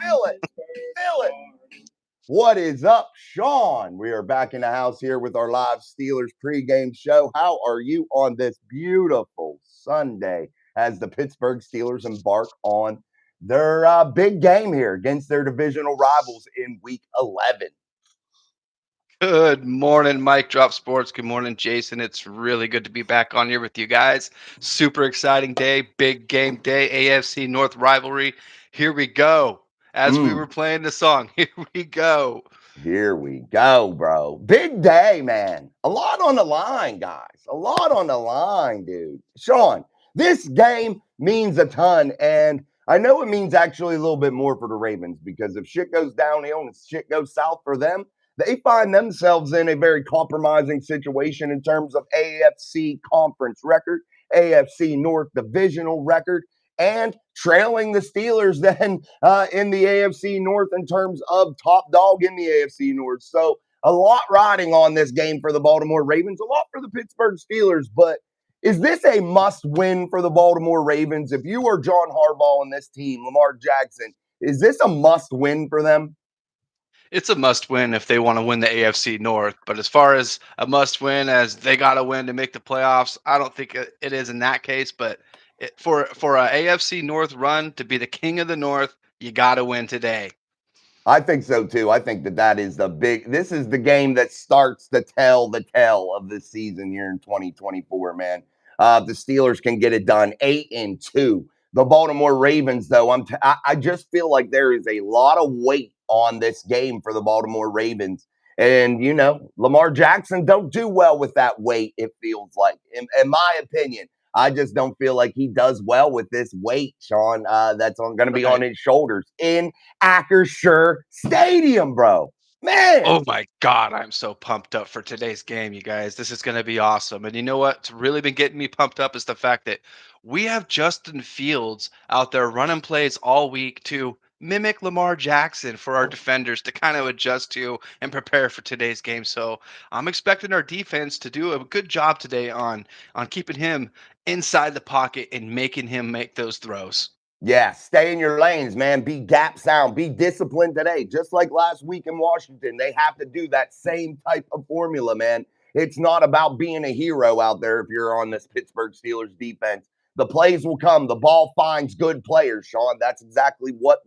Feel it. Feel it. What is up, Shawn? We are back in the house here with our live Steelers pregame show. How are you on this beautiful Sunday as the Pittsburgh Steelers embark on their big game here against their divisional rivals in Week 11? Good morning, Mike Drop Sports. Good morning, Jason. It's really good to be back on here with you guys. Super exciting day, big game day, AFC North rivalry. Here we go. As we were playing the song, here we go. Here we go, bro. Big day, man. A lot on the line, guys. A lot on the line, dude. Shawn, this game means a ton. And I know it means actually a little bit more for the Ravens because if shit goes downhill and shit goes south for them, they find themselves in a very compromising situation in terms of AFC conference record, AFC North divisional record, and trailing the Steelers then in the AFC North in terms of top dog in the AFC North. So a lot riding on this game for the Baltimore Ravens, a lot for the Pittsburgh Steelers. But is this a must win for the Baltimore Ravens? If you are John Harbaugh and this team, Lamar Jackson, is this a must win for them? It's a must win if they want to win the AFC North. But as far as a must win, as they got to win to make the playoffs, I don't think it is in that case. But for a AFC North run to be the king of the North, you got to win today. I think so too. I think that is this is the game that starts to tell the tale of this season here in 2024, man. The Steelers can get it done 8-2. The Baltimore Ravens, though, I just feel like there is a lot of weight on this game for the Baltimore Ravens. And, Lamar Jackson don't do well with that weight, it feels like, in my opinion. I just don't feel like he does well with this weight, Shawn, that's going to be on his shoulders in Acrisure Stadium, bro. Man. Oh my God, I'm so pumped up for today's game, you guys. This is going to be awesome. And you know what's really been getting me pumped up is the fact that we have Justin Fields out there running plays all week to mimic Lamar Jackson for our defenders to kind of adjust to and prepare for today's game. So I'm expecting our defense to do a good job today on keeping him inside the pocket and making him make those throws. Yeah, stay in your lanes, man. Be gap sound. Be disciplined today. Just like last week in Washington, they have to do that same type of formula, man. It's not about being a hero out there if you're on this Pittsburgh Steelers defense. The plays will come. The ball finds good players, Shawn. That's exactly what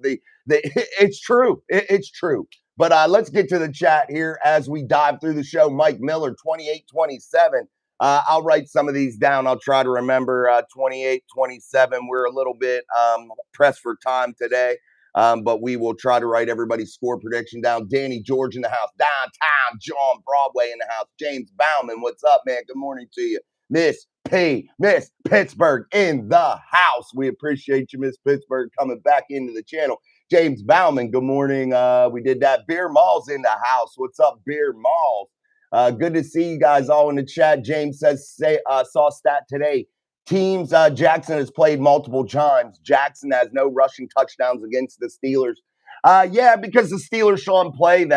it's true. It's true. But let's get to the chat here as we dive through the show. Mike Miller, 2827. I'll write some of these down. I'll try to remember 28, 27. We're a little bit pressed for time today, but we will try to write everybody's score prediction down. Danny George in the house. Downtown John Broadway in the house. James Bauman, what's up, man? Good morning to you. Miss Pittsburgh in the house. We appreciate you, Miss Pittsburgh, coming back into the channel. James Bauman, good morning. We did that. Beer Malls in the house. What's up, Beer Malls? Good to see you guys all in the chat. James says, saw stat today. Teams Jackson has played multiple times. Jackson has no rushing touchdowns against the Steelers. Yeah, because the Steelers, Shawn, played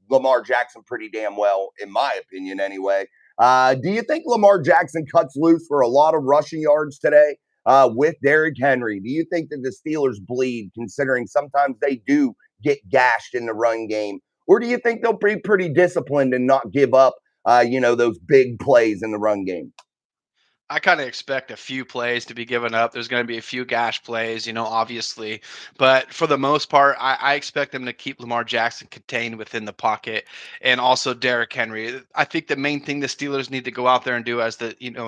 Lamar Jackson pretty damn well, in my opinion, anyway. Do you think Lamar Jackson cuts loose for a lot of rushing yards today with Derrick Henry? Do you think that the Steelers bleed, considering sometimes they do get gashed in the run game? Or do you think they'll be pretty disciplined and not give up, those big plays in the run game? I kind of expect a few plays to be given up. There's going to be a few gash plays, obviously. But for the most part, I expect them to keep Lamar Jackson contained within the pocket and also Derrick Henry. I think the main thing the Steelers need to go out there and do as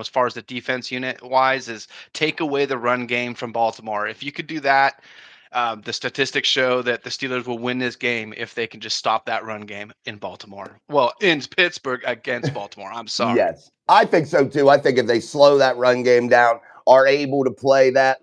far as the defense unit wise is take away the run game from Baltimore. If you could do that, the statistics show that the Steelers will win this game if they can just stop that run game in Baltimore. Well, in Pittsburgh against Baltimore. I'm sorry. Yes, I think so too. I think if they slow that run game down, are able to play the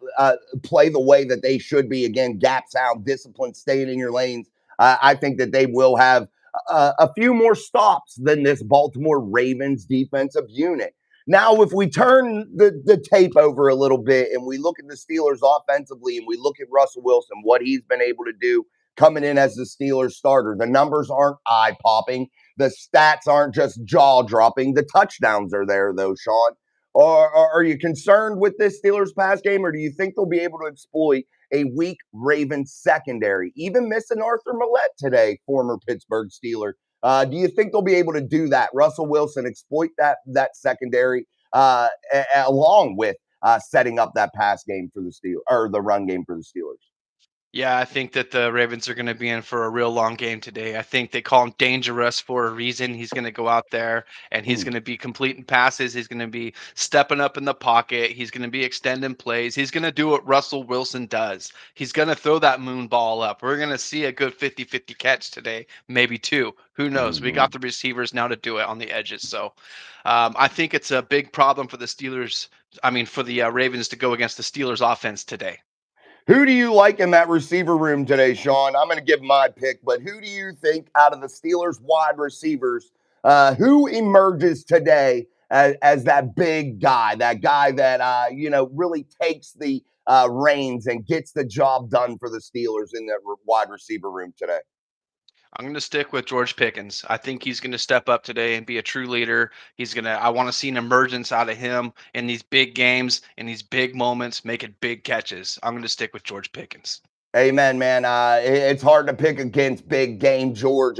way that they should be, again, gap sound, discipline, staying in your lanes, I think that they will have a few more stops than this Baltimore Ravens defensive unit. Now, if we turn the tape over a little bit and we look at the Steelers offensively and we look at Russell Wilson, what he's been able to do coming in as the Steelers starter, the numbers aren't eye-popping. The stats aren't just jaw-dropping. The touchdowns are there, though, Shawn. Or are you concerned with this Steelers pass game, or do you think they'll be able to exploit a weak Ravens secondary, even missing Arthur Millette today, former Pittsburgh Steeler. Do you think they'll be able to do that? Russell Wilson exploit that secondary along with setting up that pass game for the Steelers or the run game for the Steelers. Yeah, I think that the Ravens are going to be in for a real long game today. I think they call him dangerous for a reason. He's going to go out there and he's Mm. going to be completing passes. He's going to be stepping up in the pocket. He's going to be extending plays. He's going to do what Russell Wilson does. He's going to throw that moon ball up. We're going to see a good 50-50 catch today, maybe two. Who knows? We got Mhm. the receivers now to do it on the edges. So I think it's a big problem for the Steelers. I mean, for the Ravens to go against the Steelers offense today. Who do you like in that receiver room today, Shawn? I'm going to give my pick, but who do you think out of the Steelers wide receivers, who emerges today as that big guy, that really takes the reins and gets the job done for the Steelers in that wide receiver room today? I'm going to stick with George Pickens. I think he's going to step up today and be a true leader. I want to see an emergence out of him in these big games, in these big moments, making big catches. I'm going to stick with George Pickens. Amen, man. It's hard to pick against big game George,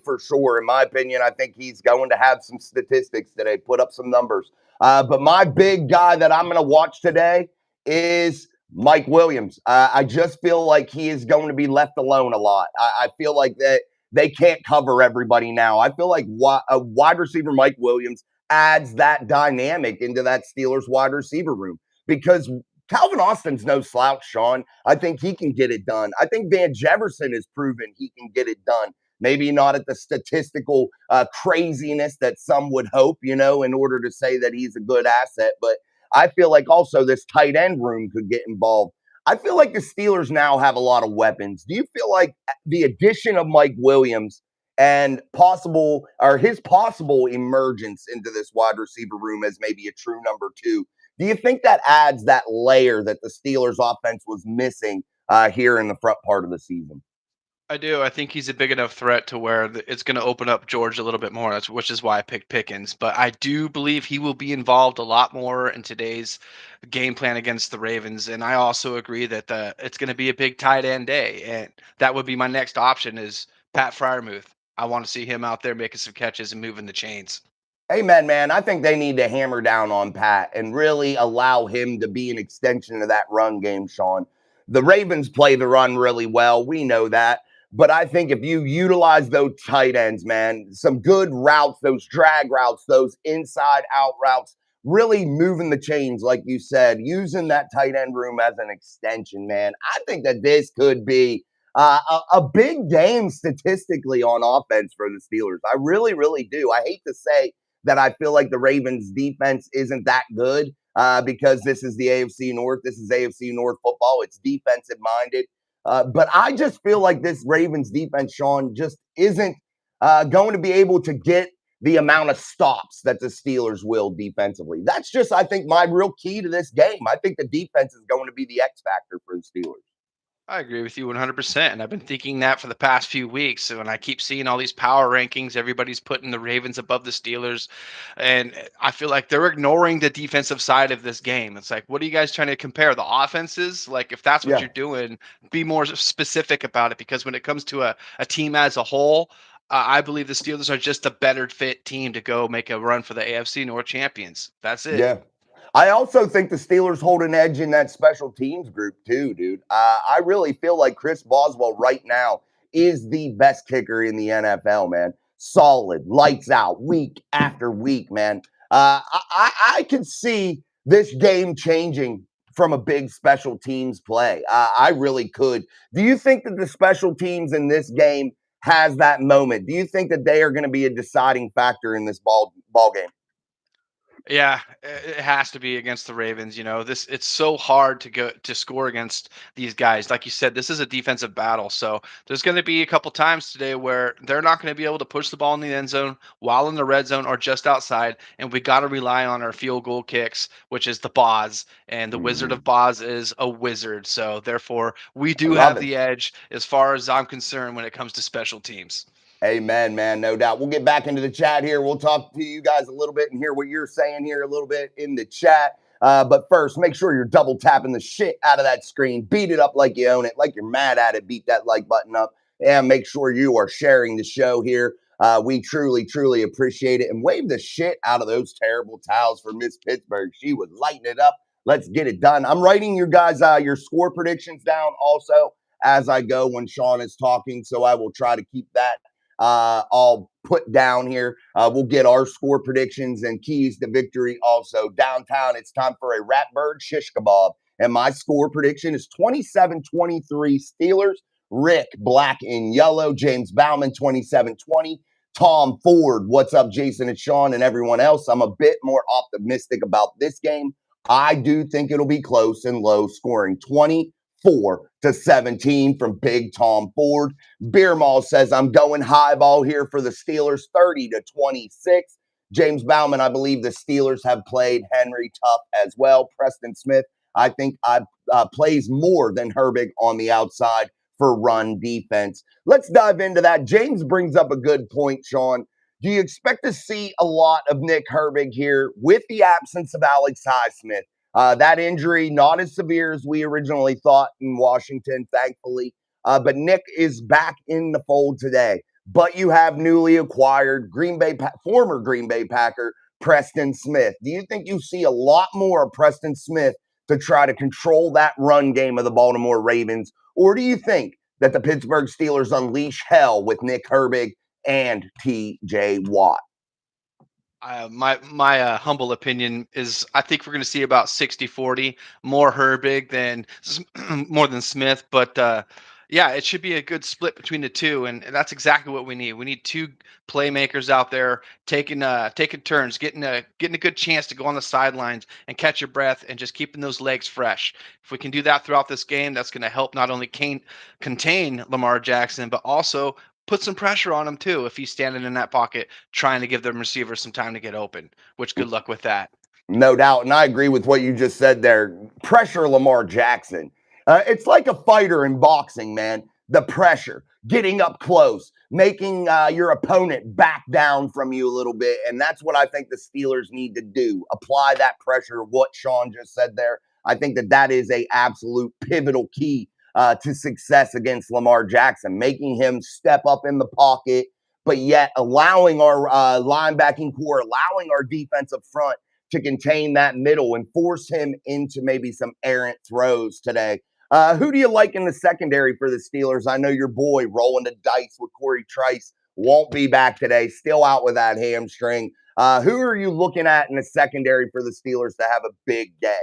for sure. In my opinion, I think he's going to have some statistics today, put up some numbers. But my big guy that I'm going to watch today is Mike Williams. I just feel like he is going to be left alone a lot. I feel like that they can't cover everybody now. I feel like a wide receiver Mike Williams adds that dynamic into that Steelers wide receiver room because Calvin Austin's no slouch, Shawn. I think he can get it done. I think Van Jefferson has proven he can get it done. Maybe not at the statistical craziness that some would hope, in order to say that he's a good asset. But I feel like also this tight end room could get involved. I feel like the Steelers now have a lot of weapons. Do you feel like the addition of Mike Williams and his possible emergence into this wide receiver room as maybe a true number two, do you think that adds that layer that the Steelers offense was missing here in the front part of the season? I do. I think he's a big enough threat to where it's going to open up George a little bit more. Which is why I picked Pickens. But I do believe he will be involved a lot more in today's game plan against the Ravens. And I also agree that it's going to be a big tight end day, and that would be my next option is Pat Fryermuth. I want to see him out there making some catches and moving the chains. Amen, man. I think they need to hammer down on Pat and really allow him to be an extension of that run game, Shawn. The Ravens play the run really well. We know that. But I think if you utilize those tight ends, man, some good routes, those drag routes, those inside out routes, really moving the chains, like you said, using that tight end room as an extension, man. I think that this could be a big game statistically on offense for the Steelers. I really, really do. I hate to say that I feel like the Ravens defense isn't that good because this is the AFC North. This is AFC North football. It's defensive minded. But I just feel like this Ravens defense, Shawn, just isn't going to be able to get the amount of stops that the Steelers will defensively. That's just, I think, my real key to this game. I think the defense is going to be the X factor for the Steelers. I agree with you 100%. And I've been thinking that for the past few weeks. So when I keep seeing all these power rankings, everybody's putting the Ravens above the Steelers. And I feel like they're ignoring the defensive side of this game. It's like, what are you guys trying to compare? The offenses? Like, if that's what Yeah. you're doing, be more specific about it. Because when it comes to a team as a whole, I believe the Steelers are just a better fit team to go make a run for the AFC North champions. That's it. Yeah. I also think the Steelers hold an edge in that special teams group too, dude. I really feel like Chris Boswell right now is the best kicker in the NFL, man. Solid, lights out, week after week, man. I can see this game changing from a big special teams play. I really could. Do you think that the special teams in this game has that moment? Do you think that they are going to be a deciding factor in this ball game? Yeah, it has to be against the Ravens. It's so hard to go to score against these guys. Like you said, this is a defensive battle. So there's going to be a couple times today where they're not going to be able to push the ball in the end zone while in the red zone or just outside. And we got to rely on our field goal kicks, which is the Boz. And the Wizard of Mhm. Boz is a wizard. So therefore, we I do love have it. the edge as far as I'm concerned when it comes to special teams. Amen, man. No doubt. We'll get back into the chat here. We'll talk to you guys a little bit and hear what you're saying here a little bit in the chat. But first, make sure you're double tapping the shit out of that screen. Beat it up like you own it, like you're mad at it. Beat that like button up. And make sure you are sharing the show here. We truly, truly appreciate it. And wave the shit out of those terrible towels for Miss Pittsburgh. She was lighting it up. Let's get it done. I'm writing your guys your score predictions down also as I go when Shawn is talking. So I will try to keep that all put down here. We'll get our score predictions and keys to victory also. Downtown, it's time for a Ratbird Shish Kebab. And my score prediction is 27-23 Steelers. Rick, black and yellow. James Bauman, 27-20. Tom Ford, what's up, Jason and Shawn and everyone else? I'm a bit more optimistic about this game. I do think it'll be close and low scoring. 24-17 from Big Tom Ford. Beer Mall says, I'm going high ball here for the Steelers, 30-26. James Bauman, I believe the Steelers have played Henry tough as well. Preston Smith, I think plays more than Herbig on the outside for run defense. Let's dive into that. James brings up a good point, Shawn. Do you expect to see a lot of Nick Herbig here with the absence of Alex Highsmith? That injury, not as severe as we originally thought in Washington, thankfully. But Nick is back in the fold today. But you have newly acquired former Green Bay Packer, Preston Smith. Do you think you see a lot more of Preston Smith to try to control that run game of the Baltimore Ravens? Or do you think that the Pittsburgh Steelers unleash hell with Nick Herbig and T.J. Watt? My humble opinion is I think we're going to see about 60-40, more Herbig than more than Smith, but yeah, it should be a good split between the two, and that's exactly what we need. We need two playmakers out there taking turns, getting a good chance to go on the sidelines and catch your breath and just keeping those legs fresh. If we can do that throughout this game, that's going to help not only contain Lamar Jackson, but also put some pressure on him too if he's standing in that pocket trying to give them receivers some time to get open, which good luck with that. No doubt. And I agree with what you just said there. Pressure Lamar Jackson. It's like a fighter in boxing, man. The pressure, getting up close, making your opponent back down from you a little bit. And that's what I think the Steelers need to do. Apply that pressure, what Shawn just said there. I think that is a absolute pivotal key to success against Lamar Jackson, making him step up in the pocket, but yet allowing our linebacking core, allowing our defensive front to contain that middle and force him into maybe some errant throws today. Who do you like in the secondary for the Steelers? I know your boy rolling the dice with Corey Trice won't be back today, still out with that hamstring. Who are you looking at in the secondary for the Steelers to have a big day?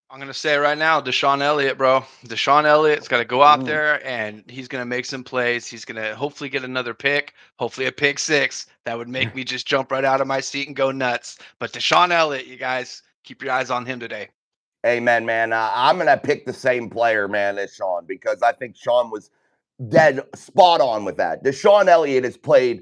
I'm gonna say right now, Deshaun Elliott, bro. Deshaun Elliott's got to go out there and he's gonna make some plays. He's gonna hopefully get another pick, hopefully a pick six. That would make me just jump right out of my seat and go nuts. But Deshaun Elliott, you guys keep your eyes on him today. Amen, man. I'm going to pick the same player, man, as Shawn, because I think Shawn was dead spot on with that. Deshaun Elliott has played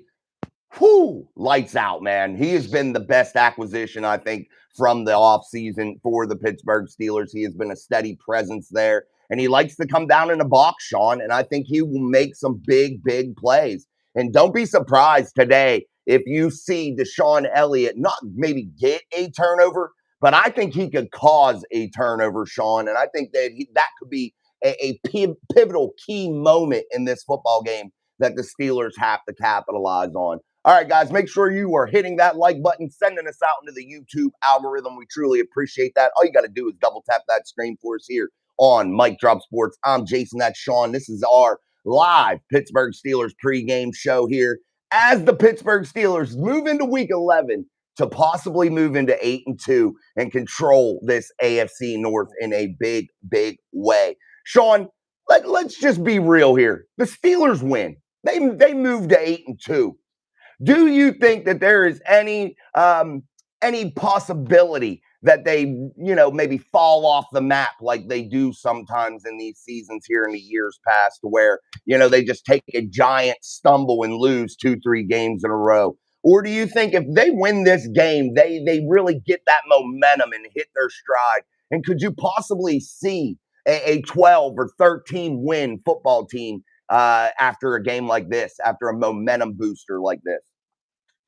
lights out, man. He has been the best acquisition, I think, from the offseason for the Pittsburgh Steelers. He has been a steady presence there, and he likes to come down in the box, Shawn, and I think he will make some big, big plays. And don't be surprised today if you see Deshaun Elliott not maybe get a turnover, but I think he could cause a turnover, Shawn, and I think that that could be a pivotal key moment in this football game that the Steelers have to capitalize on. All right, guys, make sure you are hitting that like button, sending us out into the YouTube algorithm. We truly appreciate that. All you got to do is double tap that screen for us here on Mic Drop Sports. I'm Jason, that's Shawn. This is our live Pittsburgh Steelers pregame show here as the Pittsburgh Steelers move into week 11 to possibly move into 8-2 and control this AFC North in a big, big way. Shawn, let's just be real here. The Steelers win. They moved to 8-2. Do you think that there is any possibility that they, maybe fall off the map like they do sometimes in these seasons here in the years past, where, they just take a giant stumble and lose 2-3 games in a row? Or do you think if they win this game, they really get that momentum and hit their stride? And could you possibly see a 12 or 13 win football team after a game like this, after a momentum booster like this?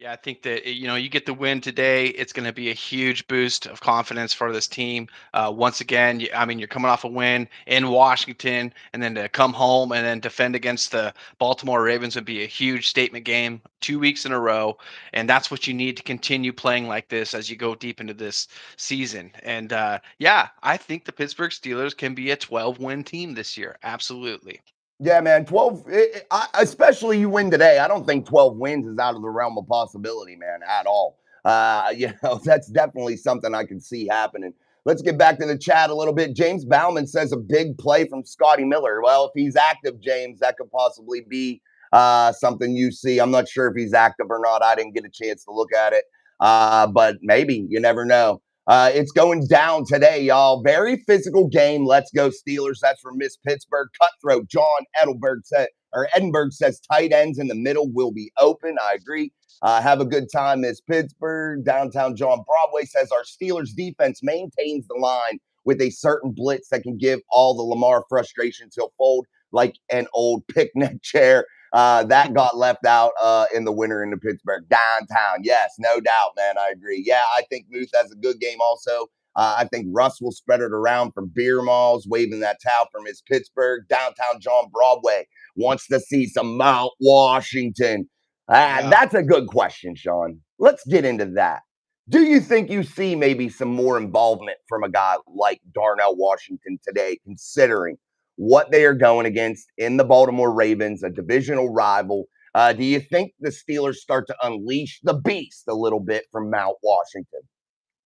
Yeah, I think that you get the win today. It's going to be a huge boost of confidence for this team. Once again, I mean, you're coming off a win in Washington, and then to come home and then defend against the Baltimore Ravens would be a huge statement game, 2 weeks in a row, and that's what you need to continue playing like this as you go deep into this season. And yeah, I think the Pittsburgh Steelers can be a 12-win team this year. Absolutely. Yeah, man. 12, especially you win today. I don't think 12 wins is out of the realm of possibility, man, at all. That's definitely something I can see happening. Let's get back to the chat a little bit. James Bauman says a big play from Scotty Miller. Well, if he's active, James, that could possibly be something you see. I'm not sure if he's active or not. I didn't get a chance to look at it, but maybe you never know. It's going down today, y'all. Very physical game. Let's go Steelers. That's from Miss Pittsburgh. Cutthroat John Edelberg said, or Edinburgh says tight ends in the middle will be open. I agree. Have a good time, Miss Pittsburgh. Downtown John Broadway says our Steelers defense maintains the line with a certain blitz that can give all the Lamar frustrations he'll fold like an old picnic chair. That got left out in the winter in the Pittsburgh downtown. Yes, no doubt, man. I agree. Yeah, I think Moose has a good game also. I think Russ will spread it around for beer malls, waving that towel from his Pittsburgh. Downtown John Broadway wants to see some Mount Washington. Yeah. That's a good question, Sean. Let's get into that. Do you think you see maybe some more involvement from a guy like Darnell Washington today, considering what they are going against in the Baltimore Ravens, a divisional rival? Do you think the Steelers start to unleash the beast a little bit from Mount Washington?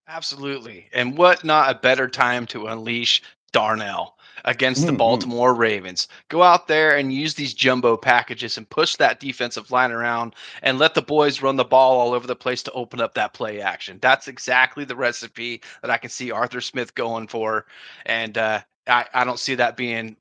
Absolutely. And what not a better time to unleash Darnell against the Mm-hmm. Baltimore Ravens? Go out there and use these jumbo packages and push that defensive line around and let the boys run the ball all over the place to open up that play action. That's exactly the recipe that I can see Arthur Smith going for. And I don't see that being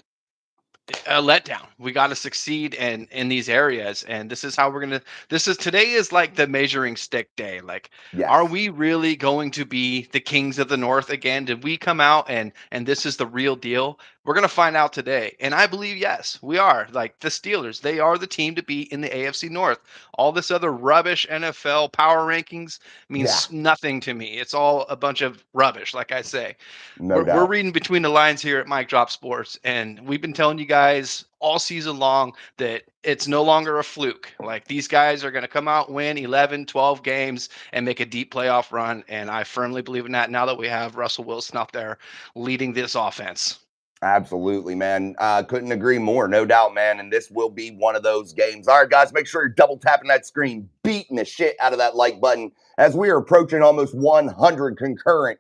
a letdown. We got to succeed in these areas, and this is how we're gonna. This is today is like the measuring stick day. Like, are Yes. we really going to be the kings of the North again? Did we come out and this is the real deal? We're gonna find out today, and I believe yes, we are. Like the Steelers, they are the team to beat in the AFC North. All this other rubbish NFL power rankings Yeah. means nothing to me. It's all a bunch of rubbish, like I say. No We're doubt. reading between the lines here at Mike Drop Sports, and we've been telling you guys all season long that it's no longer a fluke. Like these guys are going to come out, win 11, 12 games, and make a deep playoff run. And I firmly believe in that now that we have Russell Wilson out there leading this offense. Absolutely, man. Couldn't agree more. No doubt, man. And this will be one of those games. All right, guys, make sure you're double tapping that screen, beating the shit out of that like button as we are approaching almost 100 concurrent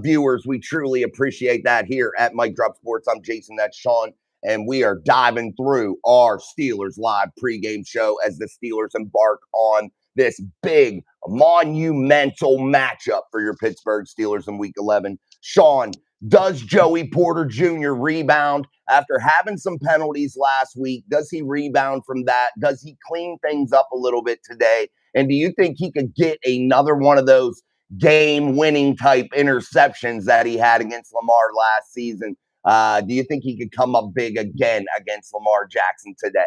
viewers. We truly appreciate that here at Mike Drop Sports. I'm Jason, that's Sean, and we are diving through our Steelers live pregame show as the Steelers embark on this big, monumental matchup for your Pittsburgh Steelers in Week 11. Sean, does Joey Porter Jr. rebound after having some penalties last week? Does he rebound from that? Does he clean things up a little bit today? And do you think he could get another one of those game winning type interceptions that he had against Lamar last season? Do you think he could come up big again against Lamar Jackson today?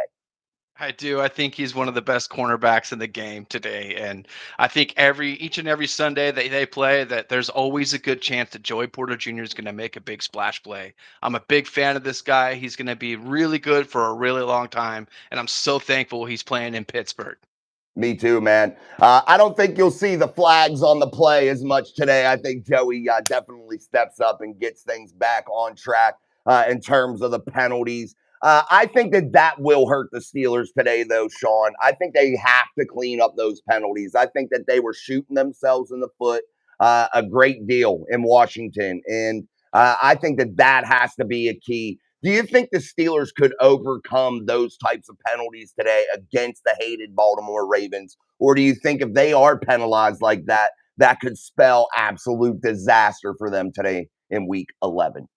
I do. I think he's one of the best cornerbacks in the game today. And I think each and every Sunday that they play, that there's always a good chance that Joey Porter Jr. is going to make a big splash play. I'm a big fan of this guy. He's going to be really good for a really long time. And I'm so thankful he's playing in Pittsburgh. Me too, man. I don't think you'll see the flags on the play as much today. I think Joey definitely steps up and gets things back on track in terms of the penalties. I think that will hurt the Steelers today, though, Sean. I think they have to clean up those penalties. I think that they were shooting themselves in the foot a great deal in Washington. And I think that has to be a key. Do you think the Steelers could overcome those types of penalties today against the hated Baltimore Ravens? Or do you think if they are penalized like that, that could spell absolute disaster for them today in week 11?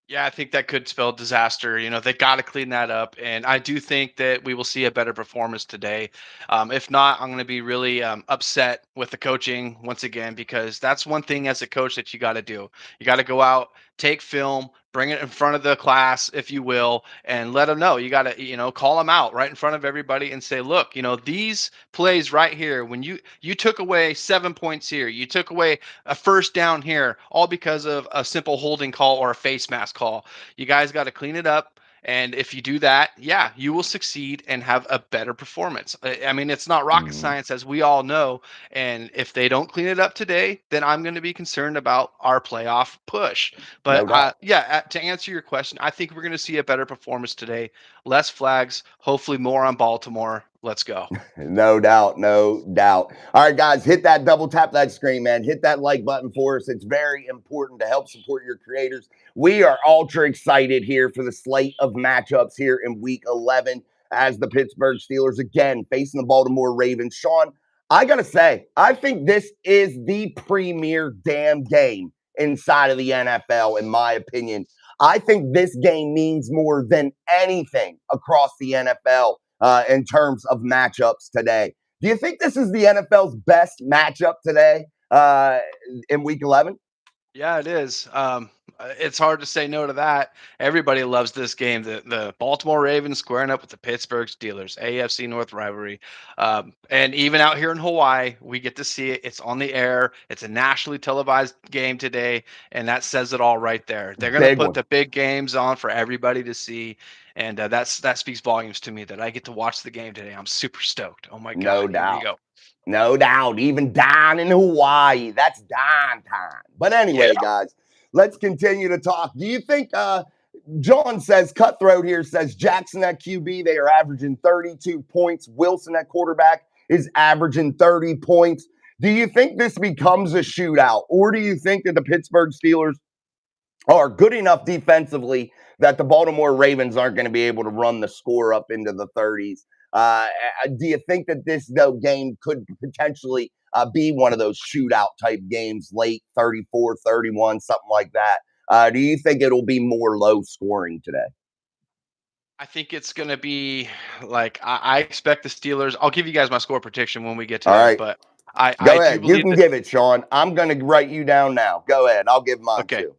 Yeah, I think that could spell disaster. They got to clean that up. And I do think that we will see a better performance today. If not, I'm going to be really upset with the coaching once again, because that's one thing as a coach that you got to do. You got to go out, take film, bring it in front of the class, if you will, and let them know. You got to, call them out right in front of everybody and say, look, these plays right here, when you took away 7 points here, you took away a first down here, all because of a simple holding call or a face mask call. You guys got to clean it up. And if you do that, yeah, you will succeed and have a better performance. I mean, it's not rocket Mhm. science, as we all know. And if they don't clean it up today, then I'm going to be concerned about our playoff push. But No doubt. yeah, to answer your question, I think we're going to see a better performance today. Less flags, hopefully more on Baltimore. Let's go. No doubt, no doubt. All right, guys, hit that double tap that screen, man. Hit that like button for us. It's very important to help support your creators. We are ultra excited here for the slate of matchups here in week 11 as the Pittsburgh Steelers again facing the Baltimore Ravens. Shawn, I got to say, I think this is the premier damn game inside of the NFL, in my opinion. I think this game means more than anything across the NFL in terms of matchups today. Do you think this is the NFL's best matchup today in Week 11? Yeah, it is. It's hard to say no to that. Everybody loves this game. The Baltimore Ravens squaring up with the Pittsburgh Steelers, AFC North rivalry. And even out here in Hawaii, we get to see it. It's on the air. It's a nationally televised game today, and that says it all right there. They're going to Big put one, the big games on for everybody to see, and that speaks volumes to me that I get to watch the game today. I'm super stoked. Oh my no God, here we doubt. go. No doubt. Even down in Hawaii, that's dime time. But Yeah. anyway, guys, let's continue to talk. Do you think John says, Cutthroat here says Jackson at QB, they are averaging 32 points. Wilson at quarterback is averaging 30 points. Do you think this becomes a shootout, or do you think that the Pittsburgh Steelers are good enough defensively that the Baltimore Ravens aren't going to be able to run the score up into the 30s? Do you think that this though game could potentially be one of those shootout type games, late 34, 31, something like that? Do you think it'll be more low scoring today? I think it's going to be like I expect the Steelers. I'll give you guys my score prediction when we get to All there, right, but I go do ahead. You believe can that. give it, Shawn. I'm going to write you down now. Go ahead. I'll give mine Okay, too.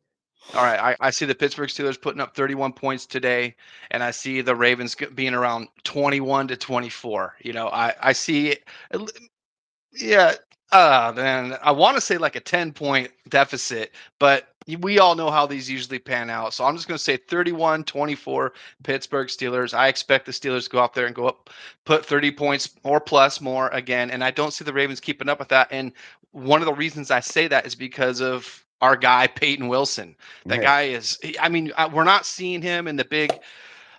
all right. I see the Pittsburgh Steelers putting up 31 points today, and I see the Ravens being around 21 to 24. I see yeah. Man, I want to say like a 10-point deficit, but we all know how these usually pan out. So I'm just going to say 31-24 Pittsburgh Steelers. I expect the Steelers to go out there and go up, put 30 points or plus more again. And I don't see the Ravens keeping up with that. And one of the reasons I say that is because of our guy, Peyton Wilson. That Yeah. guy I mean, we're not seeing him in the big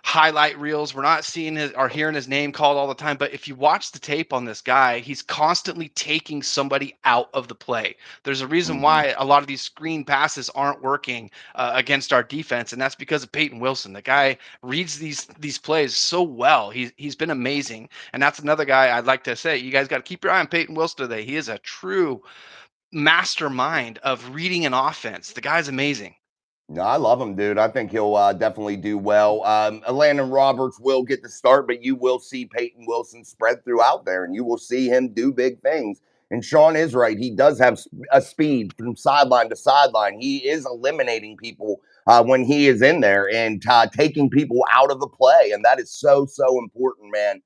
highlight reels. We're not seeing his or hearing his name called all the time. But if you watch the tape on this guy, he's constantly taking somebody out of the play. There's a reason Mm-hmm. why a lot of these screen passes aren't working against our defense, and that's because of Peyton Wilson. The guy reads these plays so well. He's been amazing, and that's another guy I'd like to say. You guys got to keep your eye on Peyton Wilson today. He is a true mastermind of reading an offense. The guy's amazing. No, I love him, dude. I think he'll definitely do well. Landon Roberts will get the start, but you will see Peyton Wilson spread throughout there, and you will see him do big things. And Shawn is right; he does have a speed from sideline to sideline. He is eliminating people when he is in there and taking people out of the play, and that is so important, man.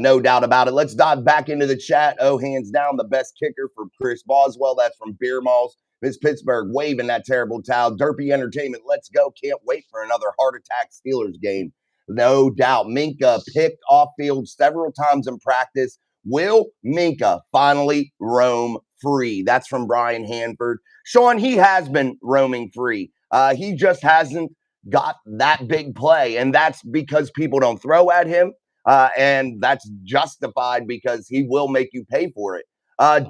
No doubt about it. Let's dive back into the chat. Oh, hands down, the best kicker for Chris Boswell. That's from Beer Malls. Miss Pittsburgh waving that terrible towel. Derpy Entertainment, let's go. Can't wait for another heart attack Steelers game. No doubt. Minka picked off field several times in practice. Will Minka finally roam free? That's from Brian Hanford. Shawn, he has been roaming free. He just hasn't got that big play, and that's because people don't throw at him, and that's justified because he will make you pay for it.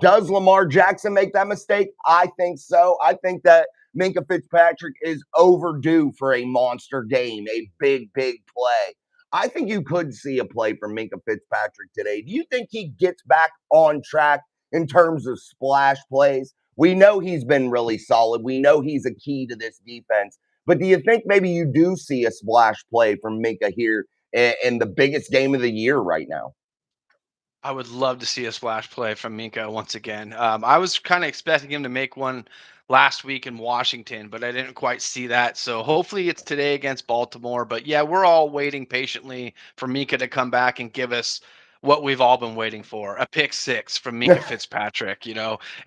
Does Lamar Jackson make that mistake? I think so. I think that Minka Fitzpatrick is overdue for a monster game, a big play. I think you could see a play from Minka Fitzpatrick today. Do you think he gets back on track in terms of splash plays? We know he's been really solid. We know he's a key to this defense. But do you think maybe you do see a splash play from Minka here in the biggest game of the year right now? I would love to see a splash play from Minka once again. I was kind of expecting him to make one last week in Washington, but I didn't quite see that. So hopefully it's today against Baltimore. But yeah, we're all waiting patiently for Mika to come back and give us what we've all been waiting for, a pick six from Mika Fitzpatrick,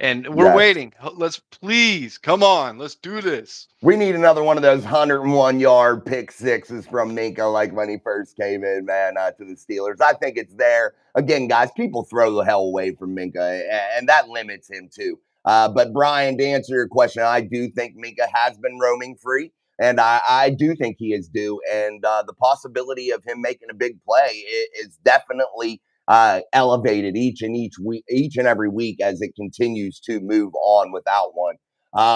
and we're Yes. waiting. Let's please come on, let's do this. We need another one of those 101-yard pick sixes from Minka, like when he first came in, man, to the Steelers. I think it's there. Again, guys, people throw the hell away from Minka, and that limits him too. But Brian, to answer your question, I do think Minka has been roaming free, and I do think he is due. And the possibility of him making a big play is definitely elevated each and every week as it continues to move on without one.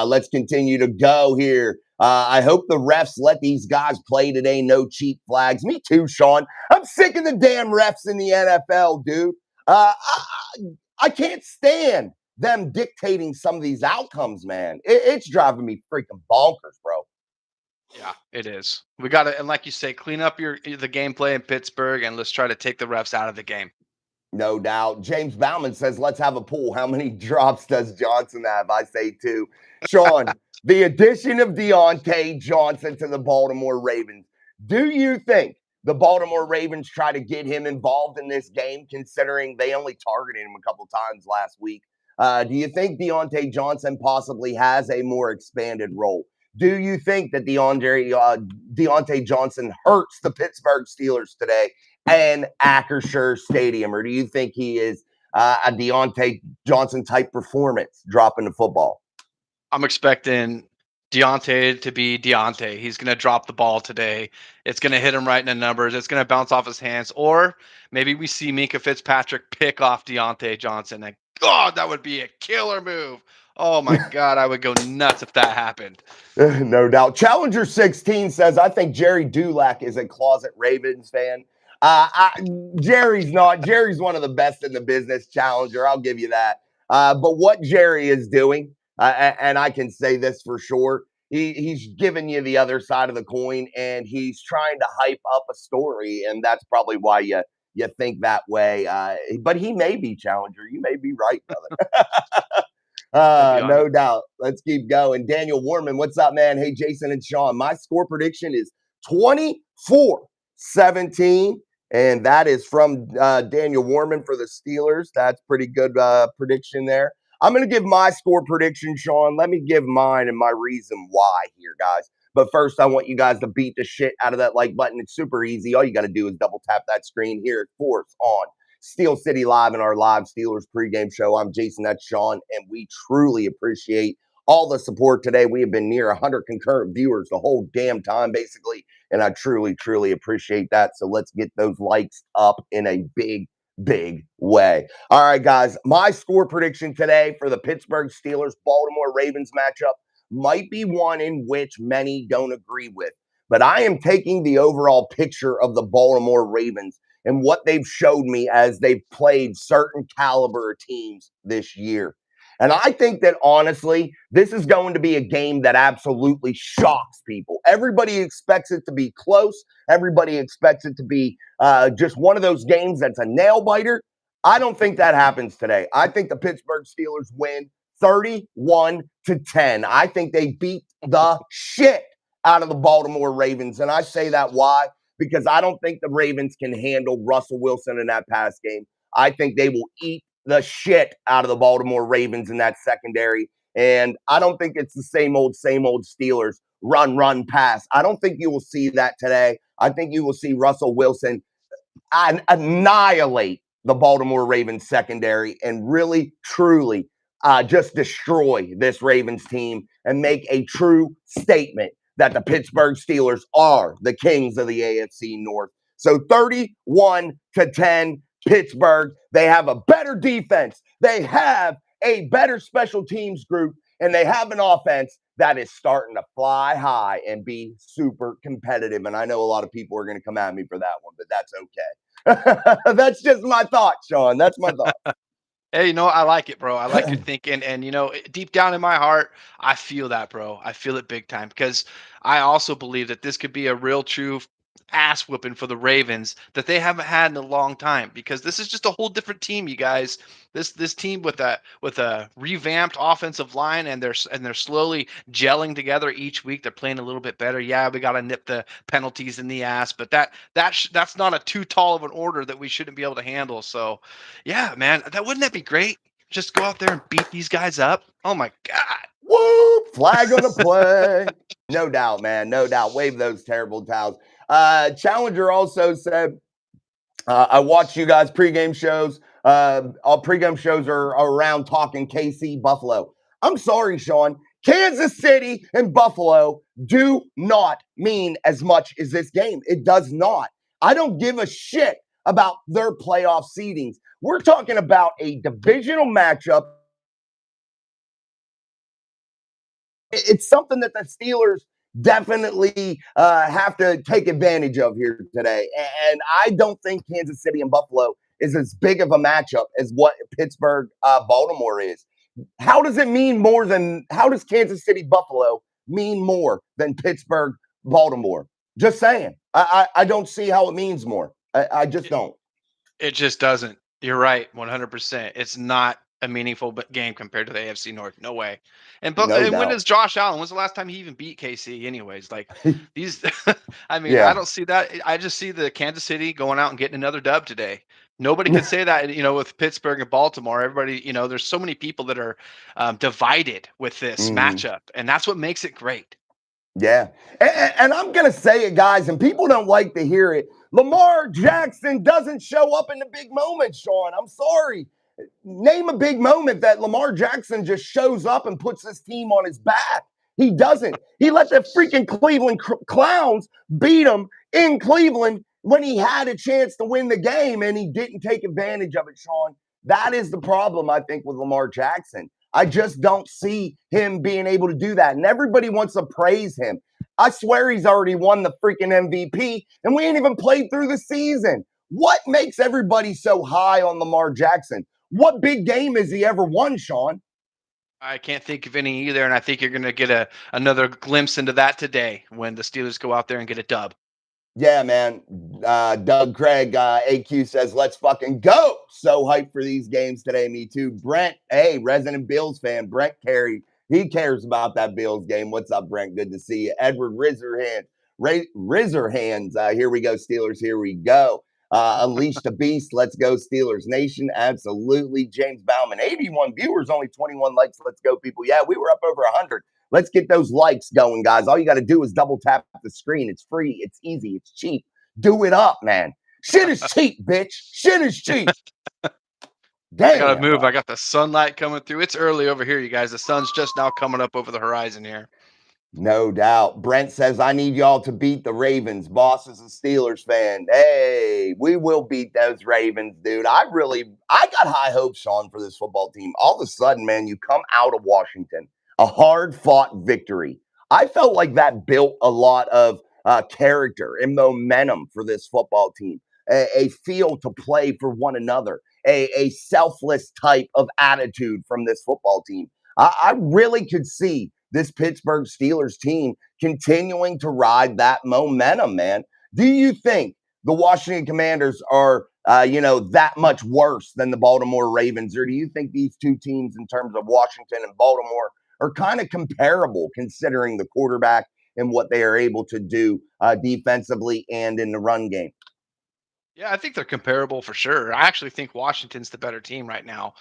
Let's continue to go here. I hope the refs let these guys play today. No cheap flags. Me too, Sean. I'm sick of the damn refs in the NFL, dude. I can't stand them dictating some of these outcomes, man. It's driving me freaking bonkers, bro. Yeah, it is. We got to, and like you say, clean up the gameplay in Pittsburgh, and let's try to take the refs out of the game. No doubt. James Bauman says, let's have a pool. How many drops does Johnson have? I say two. Sean, the addition of Deontay Johnson to the Baltimore Ravens. Do you think the Baltimore Ravens try to get him involved in this game, considering they only targeted him a couple times last week? Do you think Deontay Johnson has a more expanded role? Do you think that Deontay Johnson hurts the Pittsburgh Steelers today and Acrisure Stadium, or do you think he is a Deontay Johnson type performance dropping the football? I'm expecting Deontay to be Deontay. He's going to drop the ball today. It's going to hit him right in the numbers. It's going to bounce off his hands. Or maybe we see Minka Fitzpatrick pick off Deontay Johnson. And God, that would be a killer move. Oh my God, I would go nuts if that happened. No doubt. Challenger 16 says, I think Jerry Dulac is a closet Ravens fan. Jerry's not. Jerry's one of the best in the business, Challenger. I'll give you that. But what Jerry is doing, and I can say this for sure, he's giving you the other side of the coin, and he's trying to hype up a story, and that's probably why you think that way. But he may be, Challenger. You may be right, brother. I'd be honest. No doubt. Let's keep going. Daniel Warman, what's up, man? Hey, Jason and Sean. My score prediction is 24-17, and that is from Daniel Warman for the Steelers. That's pretty good prediction there. I'm going to give my score prediction, Sean. Let me give mine and my reason why here, guys. But first, I want you guys to beat the shit out of that like button. It's super easy. All you got to do is double tap that screen here at Force on Steel City Live in our live Steelers pregame show. I'm Jason, that's Sean, and we truly appreciate all the support today. We have been near 100 concurrent viewers the whole damn time, basically, and I truly, truly appreciate that. So let's get those likes up in a big, big way. All right, guys, my score prediction today for the Pittsburgh Steelers Baltimore Ravens matchup might be one in which many don't agree with, but I am taking the overall picture of the Baltimore Ravens and what they've showed me as they've played certain caliber teams this year. And I think that honestly, this is going to be a game that absolutely shocks people. Everybody expects it to be close. Everybody expects it to be just one of those games that's a nail biter. I don't think that happens today. I think the Pittsburgh Steelers win 31-10. I think they beat the shit out of the Baltimore Ravens. And I say that why? Because I don't think the Ravens can handle Russell Wilson in that pass game. I think they will eat the shit out of the Baltimore Ravens in that secondary. And I don't think it's the same old Steelers run, pass. I don't think you will see that today. I think you will see Russell Wilson annihilate the Baltimore Ravens secondary and really, truly just destroy this Ravens team and make a true statement that the Pittsburgh Steelers are the kings of the AFC North. So 31-10, Pittsburgh. They have a better defense. They have a better special teams group, and they have an offense that is starting to fly high and be super competitive. And I know a lot of people are going to come at me for that one, but that's okay. That's just my thought, Sean. That's my thought. Hey, I like it, bro. I like your thinking. And, deep down in my heart, I feel that, bro. I feel it big time because I also believe that this could be a real true ass whooping for the Ravens that they haven't had in a long time, because this is just a whole different team, you guys. This team with a revamped offensive line, and they're slowly gelling together each week. They're playing a little bit better. Yeah, we got to nip the penalties in the ass, but that's not a too tall of an order that we shouldn't be able to handle. So, yeah, man, wouldn't that be great? Just go out there and beat these guys up. Oh my god. Whoop, flag on the play. No doubt, man. No doubt. Wave those terrible towels. Challenger also said, I watch you guys pregame shows. All pregame shows are around talking KC Buffalo. I'm sorry, Shawn. Kansas City and Buffalo do not mean as much as this game. It does not. I don't give a shit about their playoff seedings. We're talking about a divisional matchup. It's something that the Steelers definitely have to take advantage of here today. And I don't think Kansas City and Buffalo is as big of a matchup as what Pittsburgh Baltimore is. How does it mean more than how does Kansas City Buffalo mean more than Pittsburgh Baltimore? Just saying. I don't see how it means more. I just don't. It just doesn't. You're right, 100%. It's not a meaningful game compared to the AFC North. No way. No And when doubt. does Josh Allen? When's the last time he even beat KC? Anyways, like these. I mean, I Yeah. don't see that. I just see the Kansas City going out and getting another dub today. Nobody could say that, with Pittsburgh and Baltimore. Everybody, there's so many people that are divided with this Mhm. matchup, and that's what makes it great. Yeah. And I'm going to say it, guys, and people don't like to hear it. Lamar Jackson doesn't show up in the big moments, Shawn. I'm sorry. Name a big moment that Lamar Jackson just shows up and puts his team on his back. He doesn't. He let the freaking Cleveland Clowns beat him in Cleveland when he had a chance to win the game, and he didn't take advantage of it, Shawn. That is the problem, I think, with Lamar Jackson. I just don't see him being able to do that. And everybody wants to praise him. I swear he's already won the freaking MVP, and we ain't even played through the season. What makes everybody so high on Lamar Jackson? What big game has he ever won, Shawn? I can't think of any either, and I think you're going to get another glimpse into that today when the Steelers go out there and get a dub. Yeah, man. Doug Craig, AQ says, let's fucking go. So hyped for these games today. Me too. Brent, hey, resident Bills fan. Brent Carey, he cares about that Bills game. What's up, Brent? Good to see you. Edward Rizerhands. Here we go, Steelers. Here we go. Unleash the Beast. Let's go, Steelers Nation. Absolutely. James Bauman, 81 viewers, only 21 likes. Let's go, people. Yeah, we were up over 100. Let's get those likes going, guys. All you got to do is double tap the screen. It's free. It's easy. It's cheap. Do it up, man. Shit is cheap, bitch. Shit is cheap. I gotta Damn, move. bro. I got the sunlight coming through. It's early over here, you guys. The sun's just now coming up over the horizon here. No doubt. Brent says, I need y'all to beat the Ravens. Boss is a Steelers fan. Hey, we will beat those Ravens, dude. I got high hopes, Shawn, for this football team. All of a sudden, man, you come out of Washington, a hard fought victory. I felt like that built a lot of character and momentum for this football team, a feel to play for one another, a selfless type of attitude from this football team. I really could see this Pittsburgh Steelers team continuing to ride that momentum, man. Do you think the Washington Commanders are, that much worse than the Baltimore Ravens? Or do you think these two teams, in terms of Washington and Baltimore, are kind of comparable considering the quarterback and what they are able to do defensively and in the run game? Yeah, I think they're comparable for sure. I actually think Washington's the better team right now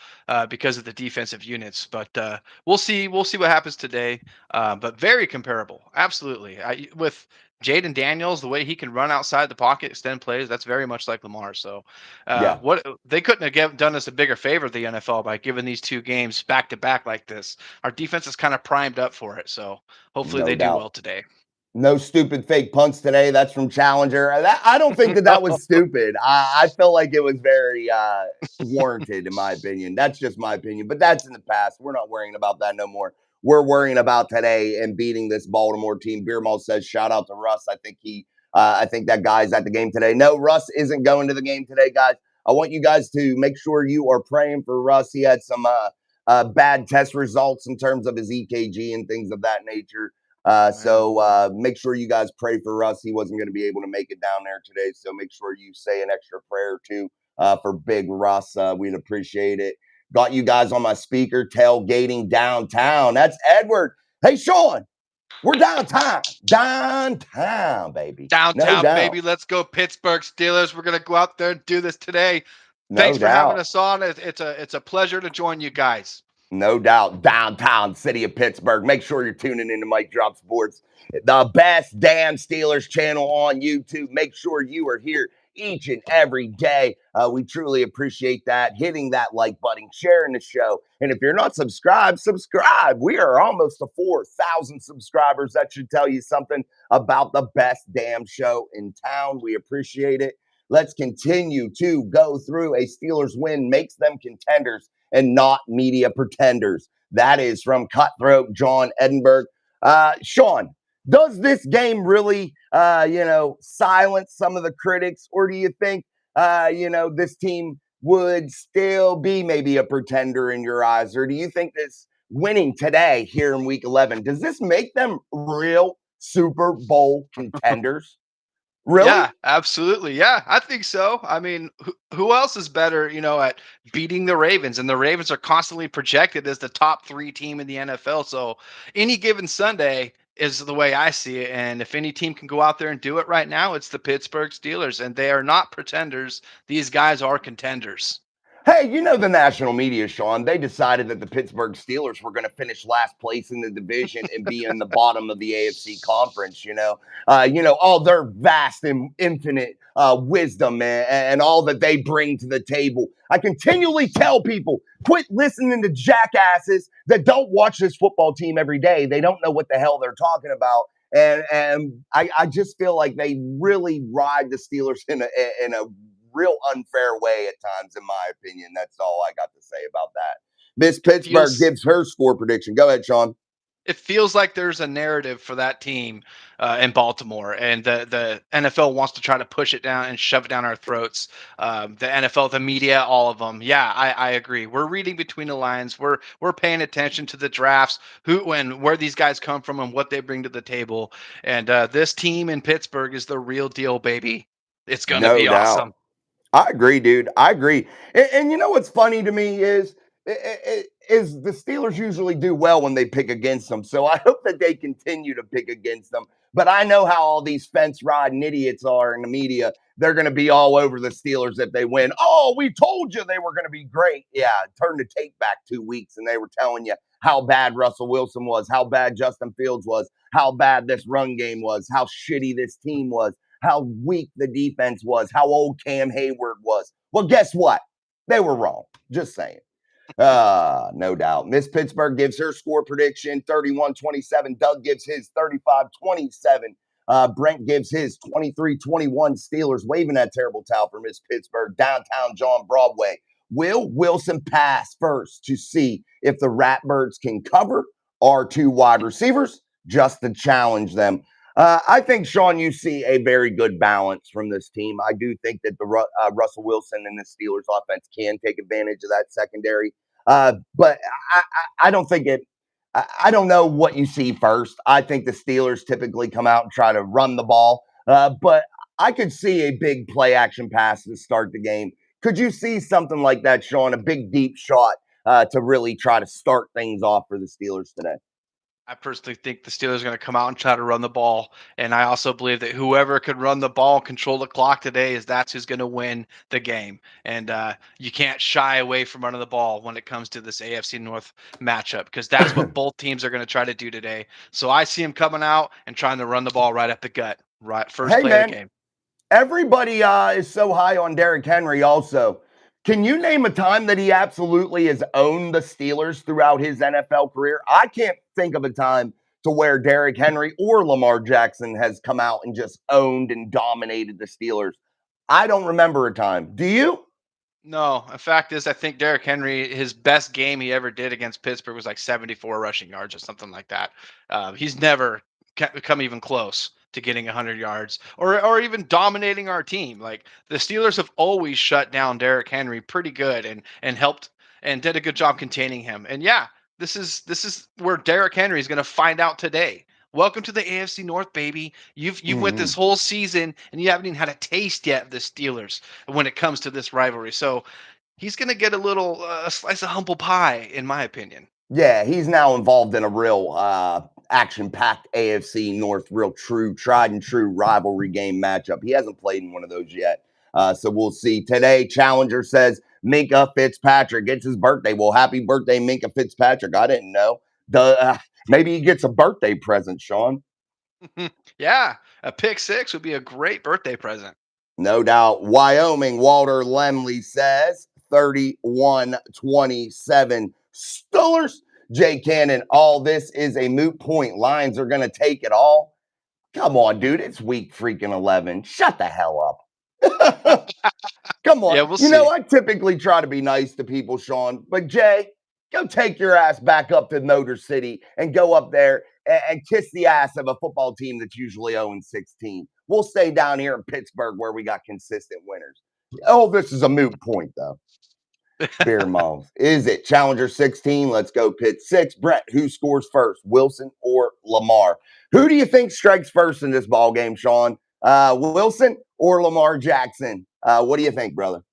because of the defensive units. But we'll see. We'll see what happens today. But very comparable, absolutely. With Jaden Daniels, the way he can run outside the pocket, extend plays, that's very much like Lamar. So, Yeah, what they couldn't have done us a bigger favor, the NFL, by giving these two games back to back like this. Our defense is kind of primed up for it. So hopefully no they do doubt. well today. No stupid fake punts today. That's from Challenger. I don't think that was stupid. I felt like it was very warranted, in my opinion. That's just my opinion, but that's in the past. We're not worrying about that no more. We're worrying about today and beating this Baltimore team. Beermal says, "Shout out to Russ." I think that guy's at the game today. No, Russ isn't going to the game today, guys. I want you guys to make sure you are praying for Russ. He had some bad test results in terms of his EKG and things of that nature. Amen. So make sure you guys pray for Russ. He wasn't going to be able to make it down there today. So make sure you say an extra prayer too for Big Russ. We'd appreciate it. Got you guys on my speaker tailgating downtown. That's Edward. Hey, Shawn, we're downtown, baby. No Downtown, doubt. baby. Let's go, Pittsburgh Steelers. We're gonna go out there and do this today. Thanks No for having doubt. us on. It's a pleasure to join you guys. No doubt. Downtown city of Pittsburgh. Make sure you're tuning into Mike Drop Sports, the best damn Steelers channel on YouTube. Make sure you are here each and every day. We truly appreciate that. Hitting that like button, sharing the show. And if you're not subscribed, subscribe. We are almost to 4,000 subscribers. That should tell you something about the best damn show in town. We appreciate it. Let's continue to go through. A Steelers win makes them contenders and not media pretenders. That is from Cutthroat John Edinburgh. Shawn, does this game really, silence some of the critics, or do you think, this team would still be maybe a pretender in your eyes, or do you think this winning today here in Week 11 does this make them real Super Bowl contenders? Really? Yeah, absolutely. Yeah, I think so. I mean, who else is better, at beating the Ravens? And the Ravens are constantly projected as the top 3 team in the NFL. So any given Sunday is the way I see it. And if any team can go out there and do it right now, it's the Pittsburgh Steelers. And they are not pretenders. These guys are contenders. Hey, the national media, Shawn, they decided that the Pittsburgh Steelers were going to finish last place in the division and be in the bottom of the AFC conference, all their vast and infinite wisdom and all that they bring to the table. I continually tell people, quit listening to jackasses that don't watch this football team every day. They don't know what the hell they're talking about. And I just feel like they really ride the Steelers in a real unfair way at times, in my opinion. That's all I got to say about that. Miss It Pittsburgh feels gives her score prediction. Go ahead, Shawn. it feels like there's a narrative for that team in Baltimore, and the NFL wants to try to push it down and shove it down our throats. The NFL, the media, all of them. Yeah, I agree. We're reading between the lines. We're paying attention to the drafts, who and where these guys come from, and what they bring to the table. And this team in Pittsburgh is the real deal, baby. It's gonna No be doubt. awesome. I agree, dude. I agree. And you know what's funny to me is the Steelers usually do well when they pick against them. So I hope that they continue to pick against them. But I know how all these fence riding idiots are in the media. They're going to be all over the Steelers if they win. Oh, we told you they were going to be great. Yeah, turn the tape back 2 weeks and they were telling you how bad Russell Wilson was, how bad Justin Fields was, how bad this run game was, how shitty this team was, how weak the defense was, how old Cam Hayward was. Well, guess what? They were wrong. Just saying. No doubt. Miss Pittsburgh gives her score prediction 31-27. Doug gives his 35-27. Brent gives his 23-21. Steelers waving that terrible towel for Miss Pittsburgh. Downtown John Broadway. Will Wilson pass first to see if the Ratbirds can cover our 2 wide receivers just to challenge them? I think, Shawn, you see a very good balance from this team. I do think that the Russell Wilson and the Steelers offense can take advantage of that secondary. But I don't think it. I don't know what you see first. I think the Steelers typically come out and try to run the ball, but I could see a big play action pass to start the game. Could you see something like that, Shawn? A big deep shot to really try to start things off for the Steelers today. I personally think the Steelers are going to come out and try to run the ball, and I also believe that whoever could run the ball, control the clock today, that's who's going to win the game. And you can't shy away from running the ball when it comes to this AFC North matchup, because that's what both teams are going to try to do today. So I see them coming out and trying to run the ball right up the gut, right first Hey, play of the man, game. everybody is so high on Derrick Henry also. Can you name a time that he absolutely has owned the Steelers throughout his NFL career? I can't think of a time to where Derrick Henry or Lamar Jackson has come out and just owned and dominated the Steelers. I don't remember a time. Do you? No, the fact is, I think Derrick Henry, his best game he ever did against Pittsburgh was like 74 rushing yards or something like that. He's never come even close to getting 100 yards or even dominating our team. Like the Steelers have always shut down Derrick Henry pretty good and helped and did a good job containing him. And yeah, this is where Derrick Henry is going to find out today Welcome to the AFC North, baby. You've went this Mhm. whole season and you haven't even had a taste yet of the Steelers when it comes to this rivalry. So he's going to get a little slice of humble pie, in my opinion. Yeah, he's now involved in a real action-packed AFC North, real true, tried and true rivalry game matchup. He hasn't played in one of those yet. So we'll see. Today, Challenger says Minka Fitzpatrick. It's his birthday. Well, happy birthday, Minka Fitzpatrick. I didn't know. Maybe he gets a birthday present, Sean. Yeah, a pick six would be a great birthday present. No doubt. Wyoming, Walter Lemley says 31-27. Steelers. Jay Cannon, all this is a moot point. Lions are going to take it all. Come on, dude. It's week freaking 11. Shut the hell up. Come on. Yeah, we'll You know, see. I typically try to be nice to people, Sean, but Jay, go take your ass back up to Motor City and go up there and kiss the ass of a football team that's usually 0-16. We'll stay down here in Pittsburgh where we got consistent winners. Oh, this is a moot point, though. Beer Malls. Is it Challenger 16? Let's go Pitt 6. Brett, who scores first, Wilson or Lamar? Who do you think strikes first in this ball game, Sean? Wilson or Lamar Jackson? What do you think, brother?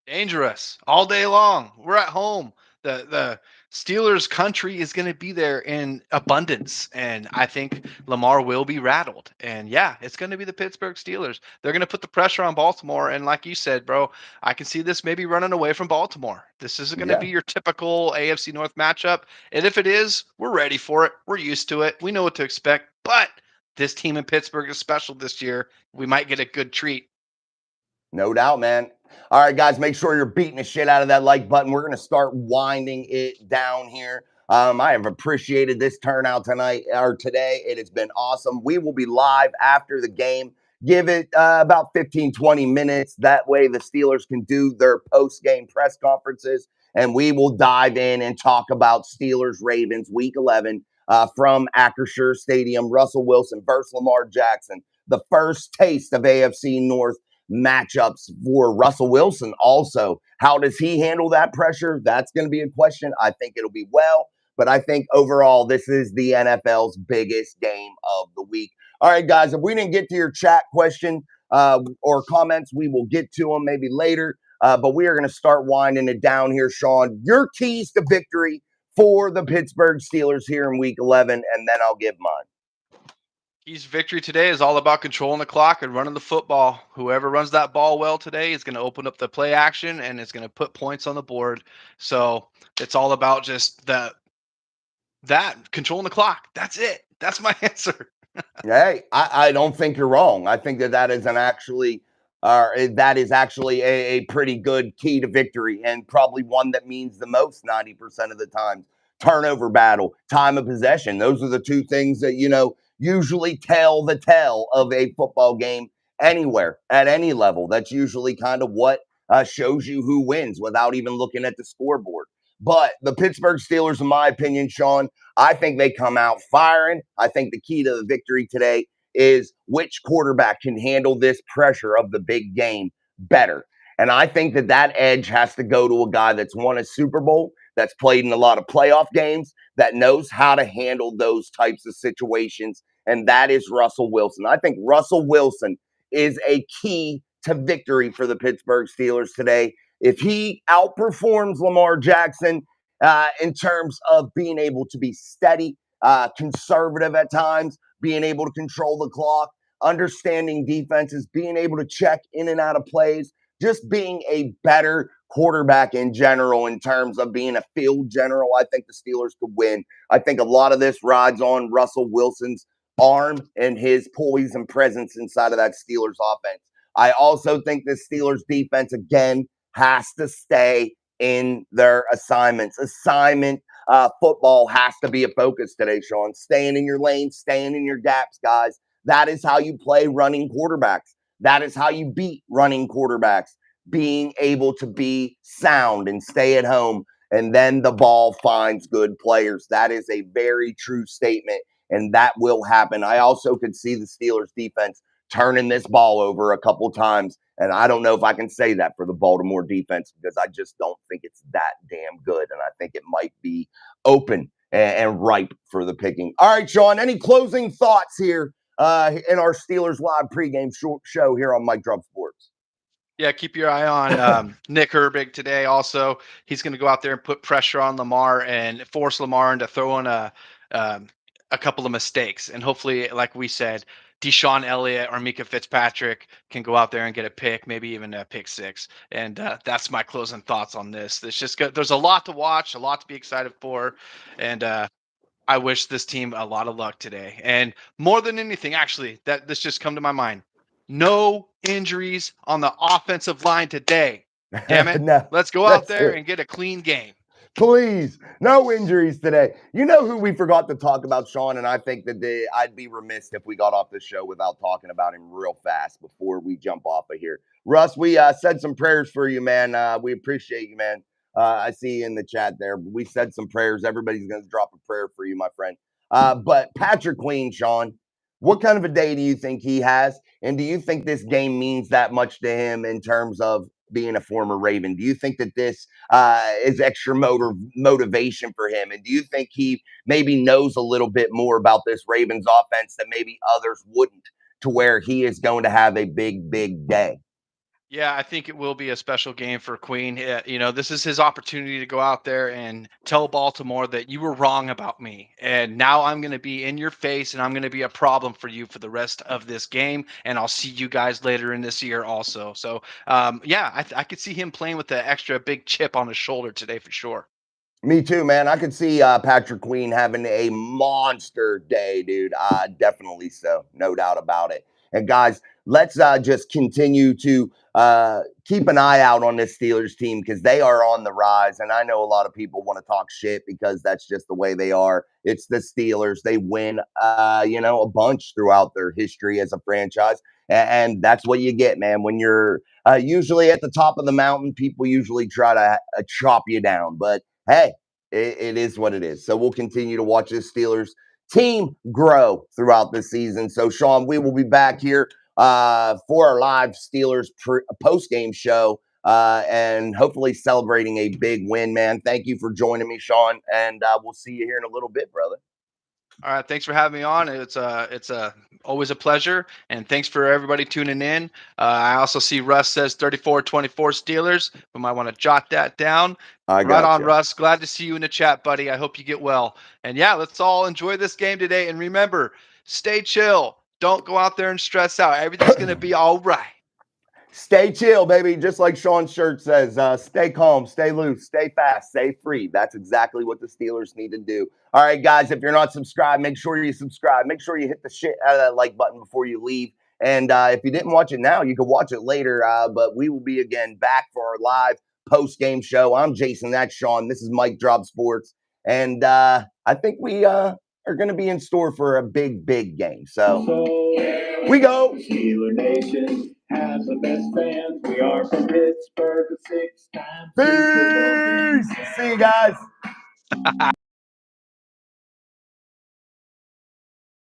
Dangerous all day long. We're at home. The Steelers country is going to be there in abundance, and I think Lamar will be rattled. And yeah, it's going to be the Pittsburgh Steelers. They're going to put the pressure on Baltimore, and like you said, bro, I can see this maybe running away from Baltimore. This isn't going to Yeah. be your typical AFC North matchup, and if it is, we're ready for it. We're used to it. We know what to expect. But this team in Pittsburgh is special this year. We might get a good treat. No doubt, man. All right, guys, make sure you're beating the shit out of that like button. We're going to start winding it down here. I have appreciated this turnout tonight or today. It has been awesome. We will be live after the game. Give it about 15, 20 minutes. That way, the Steelers can do their post game press conferences, and we will dive in and talk about Steelers Ravens week 11 from Acrisure Stadium. Russell Wilson versus Lamar Jackson. The first taste of AFC North matchups for Russell Wilson also. How does he handle that pressure? That's going to be a question. I think it'll be well, but I think overall, this is the NFL's biggest game of the week. All right, guys, if we didn't get to your chat question or comments, we will get to them maybe later. But we are going to start winding it down here, Sean. Your keys to victory for the Pittsburgh Steelers here in week 11, and then I'll give mine. Keys victory today is all about controlling the clock and running the football. Whoever runs that ball well today is going to open up the play action and it's going to put points on the board. So it's all about just that controlling the clock. That's it. That's my answer. Hey, I don't think you're wrong. I think that that is actually a pretty good key to victory and probably one that means the most 90% of the time. Turnover battle, time of possession. Those are the two things that, usually tell the tale of a football game anywhere at any level. That's usually kind of what shows you who wins without even looking at the scoreboard. But the Pittsburgh Steelers, in my opinion, Sean, I think they come out firing. I think the key to the victory today is which quarterback can handle this pressure of the big game better. And I think that edge has to go to a guy that's won a Super Bowl, that's played in a lot of playoff games, that knows how to handle those types of situations. And that is Russell Wilson. I think Russell Wilson is a key to victory for the Pittsburgh Steelers today. If he outperforms Lamar Jackson in terms of being able to be steady, conservative at times, being able to control the clock, understanding defenses, being able to check in and out of plays, just being a better quarterback in general in terms of being a field general. I think the Steelers could win. I think a lot of this rides on Russell Wilson's arm and his poise and presence inside of that Steelers offense. I also think the Steelers defense, again, has to stay in their assignments. Football has to be a focus today, Sean. Staying in your lane, staying in your gaps, guys. That is how you play running quarterbacks. That is how you beat running quarterbacks. Being able to be sound and stay at home, and then the ball finds good players. That is a very true statement, and that will happen. I also could see the Steelers defense turning this ball over a couple times. And I don't know if I can say that for the Baltimore defense because I just don't think it's that damn good. And I think it might be open and ripe for the picking. All right, Shawn, any closing thoughts here in our Steelers Live pregame show here on Mike Drop Sports? Yeah, keep your eye on Nick Herbig today. Also, he's going to go out there and put pressure on Lamar and force Lamar into throwing a couple of mistakes. And hopefully, like we said, Deshaun Elliott or Mika Fitzpatrick can go out there and get a pick, maybe even a pick six. And that's my closing thoughts on this. It's just good. There's a lot to watch, a lot to be excited for, and I wish this team a lot of luck today. And more than anything, actually, that this just come to my mind. No injuries on the offensive line today. Damn it. No, Let's go out that's there it. and get a clean game. Please, no injuries today. You know who we forgot to talk about, Shawn, and I think that I'd be remiss if we got off the show without talking about him real fast before we jump off of here. Russ, we said some prayers for you, man. We appreciate you, man. I see you in the chat there. We said some prayers. Everybody's going to drop a prayer for you, my friend. But Patrick Queen, Shawn, what kind of a day do you think he has? And do you think this game means that much to him in terms of being a former Raven? Do you think that this is extra motivation for him? And do you think he maybe knows a little bit more about this Ravens offense that maybe others wouldn't, to where he is going to have a big, big day? Yeah, I think it will be a special game for Queen. This is his opportunity to go out there and tell Baltimore that you were wrong about me. And now I'm going to be in your face and I'm going to be a problem for you for the rest of this game. And I'll see you guys later in this year also. So, yeah, I could see him playing with the extra big chip on his shoulder today for sure. Me too, man. I could see Patrick Queen having a monster day, dude. Definitely so. No doubt about it. And guys, let's just continue to keep an eye out on this Steelers team because they are on the rise. And I know a lot of people want to talk shit because that's just the way they are. It's the Steelers. They win, a bunch throughout their history as a franchise. And that's what you get, man. When you're usually at the top of the mountain, people usually try to chop you down. But hey, it is what it is. So we'll continue to watch this Steelers team grow throughout the season. So, Shawn, we will be back here for our live Steelers post-game show and hopefully celebrating a big win, man. Thank you for joining me, Shawn, and we'll see you here in a little bit, brother. All right, thanks for having me on. It's always a pleasure, and thanks for everybody tuning in. I also see Russ says 34-24 Steelers. We might want to jot that down. I Right got on, you. Russ. Glad to see you in the chat, buddy. I hope you get well. And yeah, let's all enjoy this game today. And remember, stay chill. Don't go out there and stress out. Everything's gonna be all right. Stay chill, baby. Just like Shawn's shirt says, stay calm, stay loose, stay fast, stay free. That's exactly what the Steelers need to do. All right, guys, if you're not subscribed, make sure you subscribe. Make sure you hit the shit out of that like button before you leave. And if you didn't watch it now, you can watch it later. But we will be again back for our live post-game show. I'm Jason. That's Shawn. This is Mike Drop Sports. And I think we are going to be in store for a big, big game. So we go. Steeler Nation has the best fans. We are from Pittsburgh, the 6-time Super Bowl. Peace. See you guys.